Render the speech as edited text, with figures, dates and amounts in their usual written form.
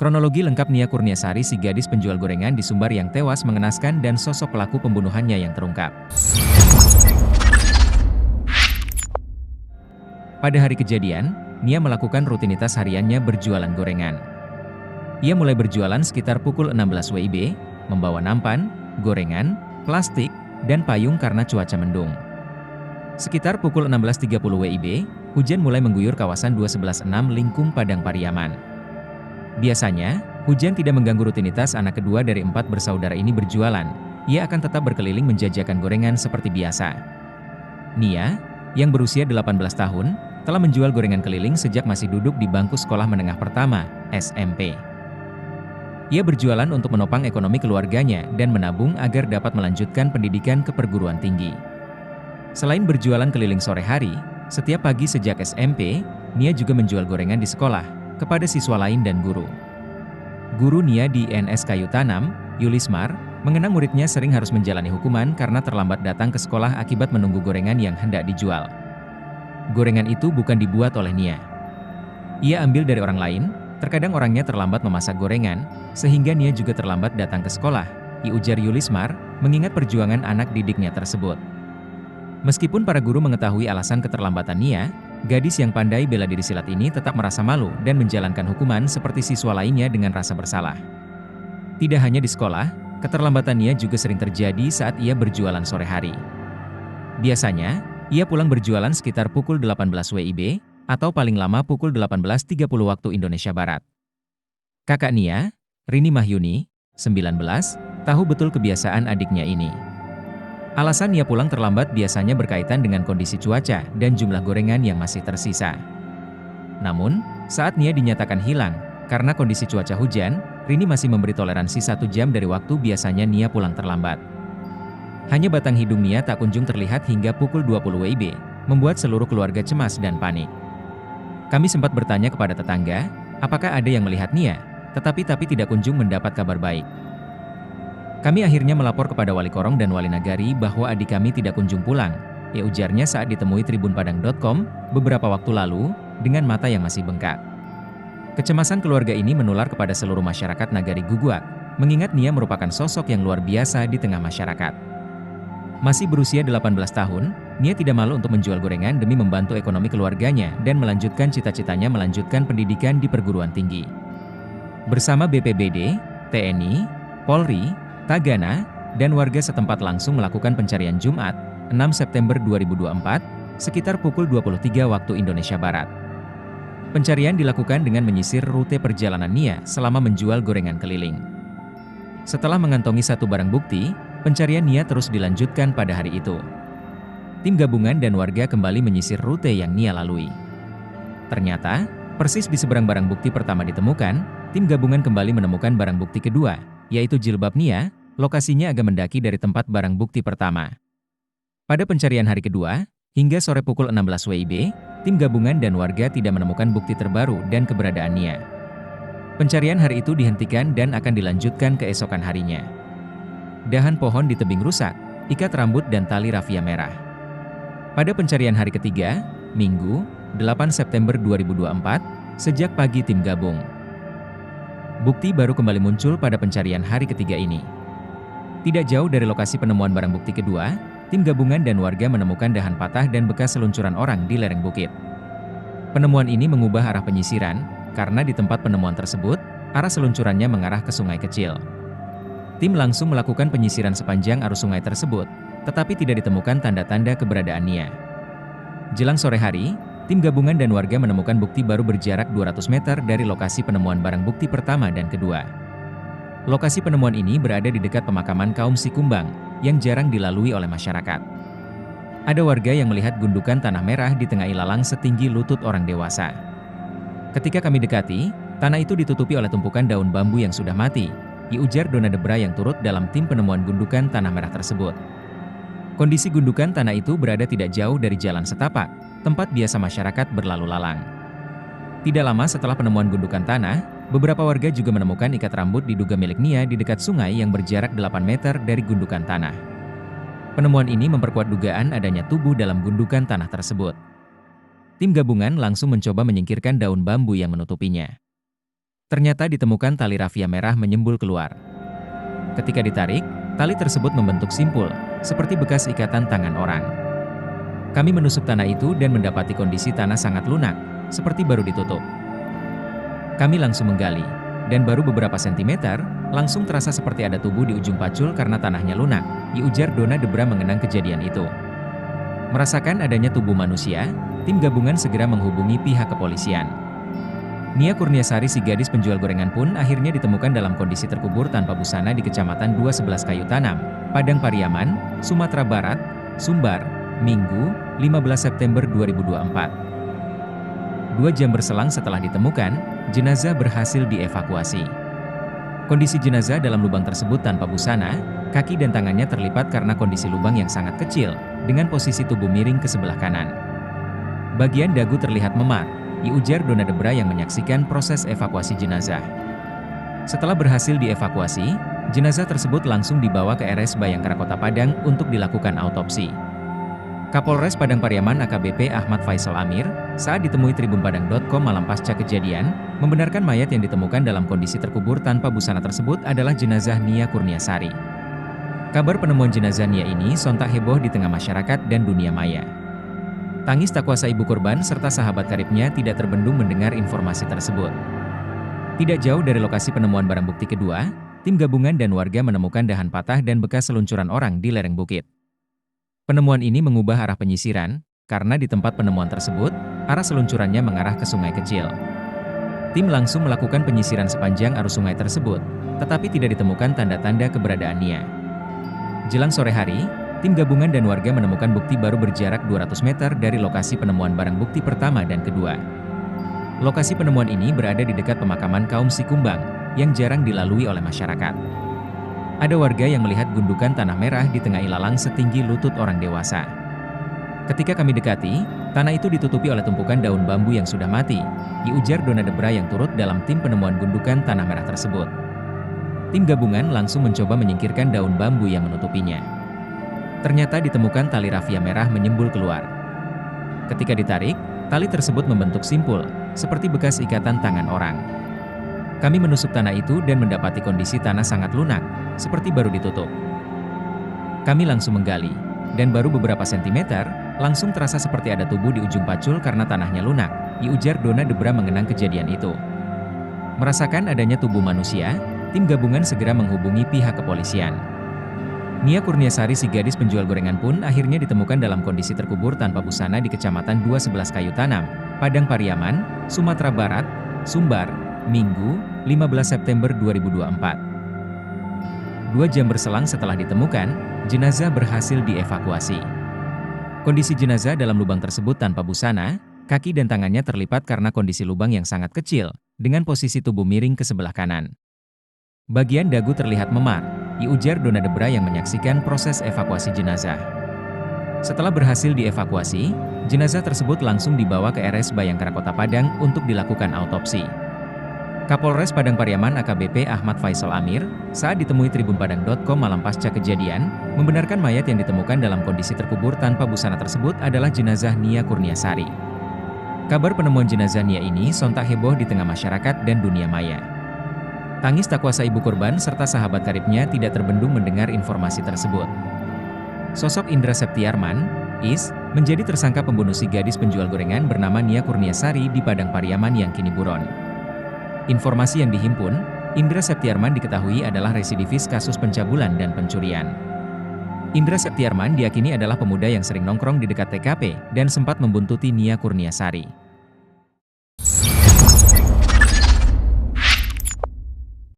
Kronologi lengkap Nia Kurniasari, si gadis penjual gorengan di Sumbar yang tewas mengenaskan, dan sosok pelaku pembunuhannya yang terungkap. Pada hari kejadian, Nia melakukan rutinitas hariannya berjualan gorengan. Ia mulai berjualan sekitar pukul 16 WIB, membawa nampan, gorengan, plastik, dan payung karena cuaca mendung. Sekitar pukul 16.30 WIB, hujan mulai mengguyur kawasan 2116 Lingkung Padang Pariaman. Biasanya, hujan tidak mengganggu rutinitas anak kedua dari 4 bersaudara ini berjualan. Ia akan tetap berkeliling menjajakan gorengan seperti biasa. Nia, yang berusia 18 tahun, telah menjual gorengan keliling sejak masih duduk di bangku sekolah menengah pertama, SMP. Ia berjualan untuk menopang ekonomi keluarganya dan menabung agar dapat melanjutkan pendidikan ke perguruan tinggi. Selain berjualan keliling sore hari, setiap pagi sejak SMP, Nia juga menjual gorengan di sekolah kepada siswa lain dan guru. Guru Nia di INS Kayu Tanam, Yulismar, mengenang muridnya sering harus menjalani hukuman karena terlambat datang ke sekolah akibat menunggu gorengan yang hendak dijual. Gorengan itu bukan dibuat oleh Nia. Ia ambil dari orang lain, terkadang orangnya terlambat memasak gorengan, sehingga Nia juga terlambat datang ke sekolah, ujar Yulismar, mengingat perjuangan anak didiknya tersebut. Meskipun para guru mengetahui alasan keterlambatan Nia, gadis yang pandai bela diri silat ini tetap merasa malu dan menjalankan hukuman seperti siswa lainnya dengan rasa bersalah. Tidak hanya di sekolah, keterlambatan Nia juga sering terjadi saat ia berjualan sore hari. Biasanya, ia pulang berjualan sekitar pukul 18 WIB, atau paling lama pukul 18.30 waktu Indonesia Barat. Kakak Nia, Rini Mahyuni, 19, tahu betul kebiasaan adiknya ini. Alasan Nia pulang terlambat biasanya berkaitan dengan kondisi cuaca dan jumlah gorengan yang masih tersisa. Namun, saat Nia dinyatakan hilang, karena kondisi cuaca hujan, Rini masih memberi toleransi 1 jam dari waktu biasanya Nia pulang terlambat. Hanya batang hidung Nia tak kunjung terlihat hingga pukul 20 WIB, membuat seluruh keluarga cemas dan panik. Kami sempat bertanya kepada tetangga, apakah ada yang melihat Nia, tetapi tidak kunjung mendapat kabar baik. Kami akhirnya melapor kepada Wali Korong dan Wali Nagari bahwa adik kami tidak kunjung pulang, ujarnya saat ditemui tribunpadang.com beberapa waktu lalu, dengan mata yang masih bengkak. Kecemasan keluarga ini menular kepada seluruh masyarakat Nagari Guguak, mengingat Nia merupakan sosok yang luar biasa di tengah masyarakat. Masih berusia 18 tahun, Nia tidak malu untuk menjual gorengan demi membantu ekonomi keluarganya dan melanjutkan cita-citanya melanjutkan pendidikan di perguruan tinggi. Bersama BPBD, TNI, Polri, Tagana, dan warga setempat langsung melakukan pencarian Jumat, 6 September 2024, sekitar pukul 23 waktu Indonesia Barat. Pencarian dilakukan dengan menyisir rute perjalanan Nia selama menjual gorengan keliling. Setelah mengantongi 1 barang bukti, pencarian Nia terus dilanjutkan pada hari itu. Tim gabungan dan warga kembali menyisir rute yang Nia lalui. Ternyata, persis di seberang barang bukti pertama ditemukan, tim gabungan kembali menemukan barang bukti kedua, yaitu jilbab Nia, lokasinya agak mendaki dari tempat barang bukti pertama. Pada pencarian hari kedua, hingga sore pukul 16 WIB, tim gabungan dan warga tidak menemukan bukti terbaru dan keberadaan Nia. Pencarian hari itu dihentikan dan akan dilanjutkan keesokan harinya. Dahan pohon di tebing rusak, ikat rambut dan tali rafia merah. Pada pencarian hari ketiga, Minggu, 8 September 2024, sejak pagi tim gabung. Bukti baru kembali muncul pada pencarian hari ketiga ini. Tidak jauh dari lokasi penemuan barang bukti kedua, tim gabungan dan warga menemukan dahan patah dan bekas seluncuran orang di lereng bukit. Penemuan ini mengubah arah penyisiran, karena di tempat penemuan tersebut, arah seluncurannya mengarah ke sungai kecil. Tim langsung melakukan penyisiran sepanjang arus sungai tersebut, tetapi tidak ditemukan tanda-tanda keberadaan Nia. Jelang sore hari, tim gabungan dan warga menemukan bukti baru berjarak 200 meter dari lokasi penemuan barang bukti pertama dan kedua. Lokasi penemuan ini berada di dekat pemakaman kaum Sikumbang, yang jarang dilalui oleh masyarakat. Ada warga yang melihat gundukan tanah merah di tengah ilalang setinggi lutut orang dewasa. Ketika kami dekati, tanah itu ditutupi oleh tumpukan daun bambu yang sudah mati, ujar Dona Debra yang turut dalam tim penemuan gundukan tanah merah tersebut. Kondisi gundukan tanah itu berada tidak jauh dari jalan setapak, tempat biasa masyarakat berlalu lalang. Tidak lama setelah penemuan gundukan tanah, beberapa warga juga menemukan ikat rambut diduga milik Nia di dekat sungai yang berjarak 8 meter dari gundukan tanah. Penemuan ini memperkuat dugaan adanya tubuh dalam gundukan tanah tersebut. Tim gabungan langsung mencoba menyingkirkan daun bambu yang menutupinya. Ternyata ditemukan tali rafia merah menyembul keluar. Ketika ditarik, tali tersebut membentuk simpul, seperti bekas ikatan tangan orang. Kami menusuk tanah itu dan mendapati kondisi tanah sangat lunak, seperti baru ditutup. Kami langsung menggali, dan baru beberapa sentimeter, langsung terasa seperti ada tubuh di ujung pacul karena tanahnya lunak, ujar Donna Debra mengenang kejadian itu. Merasakan adanya tubuh manusia, tim gabungan segera menghubungi pihak kepolisian. Nia Kurniasari, si gadis penjual gorengan pun akhirnya ditemukan dalam kondisi terkubur tanpa busana di Kecamatan 211 Kayu Tanam, Padang Pariaman, Sumatera Barat, Sumbar, Minggu, 15 September 2024. 2 jam berselang setelah ditemukan, jenazah berhasil dievakuasi. Kondisi jenazah dalam lubang tersebut tanpa busana, kaki dan tangannya terlipat karena kondisi lubang yang sangat kecil, dengan posisi tubuh miring ke sebelah kanan. Bagian dagu terlihat memar, ujar Donna Debra yang menyaksikan proses evakuasi jenazah. Setelah berhasil dievakuasi, jenazah tersebut langsung dibawa ke RS Bayangkara Kota Padang untuk dilakukan autopsi. Kapolres Padang Pariaman AKBP Ahmad Faisal Amir, saat ditemui tribunpadang.com malam pasca kejadian, membenarkan mayat yang ditemukan dalam kondisi terkubur tanpa busana tersebut adalah jenazah Nia Kurniasari. Kabar penemuan jenazah Nia ini sontak heboh di tengah masyarakat dan dunia maya. Tangis tak kuasa ibu korban serta sahabat karibnya tidak terbendung mendengar informasi tersebut. Tidak jauh dari lokasi penemuan barang bukti kedua, tim gabungan dan warga menemukan dahan patah dan bekas seluncuran orang di lereng bukit. Penemuan ini mengubah arah penyisiran, karena di tempat penemuan tersebut, arah seluncurannya mengarah ke sungai kecil. Tim langsung melakukan penyisiran sepanjang arus sungai tersebut, tetapi tidak ditemukan tanda-tanda keberadaan Nia. Jelang sore hari, tim gabungan dan warga menemukan bukti baru berjarak 200 meter dari lokasi penemuan barang bukti pertama dan kedua. Lokasi penemuan ini berada di dekat pemakaman kaum Sikumbang, yang jarang dilalui oleh masyarakat. Ada warga yang melihat gundukan tanah merah di tengah ilalang setinggi lutut orang dewasa. Ketika kami dekati, tanah itu ditutupi oleh tumpukan daun bambu yang sudah mati, ujar Donna Debra yang turut dalam tim penemuan gundukan tanah merah tersebut. Tim gabungan langsung mencoba menyingkirkan daun bambu yang menutupinya. Ternyata ditemukan tali rafia merah menyembul keluar. Ketika ditarik, tali tersebut membentuk simpul, seperti bekas ikatan tangan orang. Kami menusuk tanah itu dan mendapati kondisi tanah sangat lunak, seperti baru ditutup. Kami langsung menggali, dan baru beberapa sentimeter, langsung terasa seperti ada tubuh di ujung pacul karena tanahnya lunak, ujar Donna Debra mengenang kejadian itu. Merasakan adanya tubuh manusia, tim gabungan segera menghubungi pihak kepolisian. Nia Kurniasari, si gadis penjual gorengan pun akhirnya ditemukan dalam kondisi terkubur tanpa busana di Kecamatan 211 Kayu Tanam, Padang Pariaman, Sumatera Barat, Sumbar, Minggu, 15 September 2024. 2 jam berselang setelah ditemukan, jenazah berhasil dievakuasi. Kondisi jenazah dalam lubang tersebut tanpa busana, kaki dan tangannya terlipat karena kondisi lubang yang sangat kecil, dengan posisi tubuh miring ke sebelah kanan. Bagian dagu terlihat memar, ujar Donna Debra yang menyaksikan proses evakuasi jenazah. Setelah berhasil dievakuasi, jenazah tersebut langsung dibawa ke RS Bayangkara Kota Padang untuk dilakukan autopsi. Kapolres Padang Pariaman AKBP Ahmad Faisal Amir, saat ditemui tribunpadang.com malam pasca kejadian, membenarkan mayat yang ditemukan dalam kondisi terkubur tanpa busana tersebut adalah jenazah Nia Kurniasari. Kabar penemuan jenazah Nia ini sontak heboh di tengah masyarakat dan dunia maya. Tangis tak kuasa ibu korban serta sahabat karibnya tidak terbendung mendengar informasi tersebut. Sosok Indra Septiarman, Is, menjadi tersangka pembunuh si gadis penjual gorengan bernama Nia Kurniasari di Padang Pariaman yang kini buron. Informasi yang dihimpun, Indra Septiarman diketahui adalah residivis kasus pencabulan dan pencurian. Indra Septiarman diyakini adalah pemuda yang sering nongkrong di dekat TKP dan sempat membuntuti Nia Kurniasari.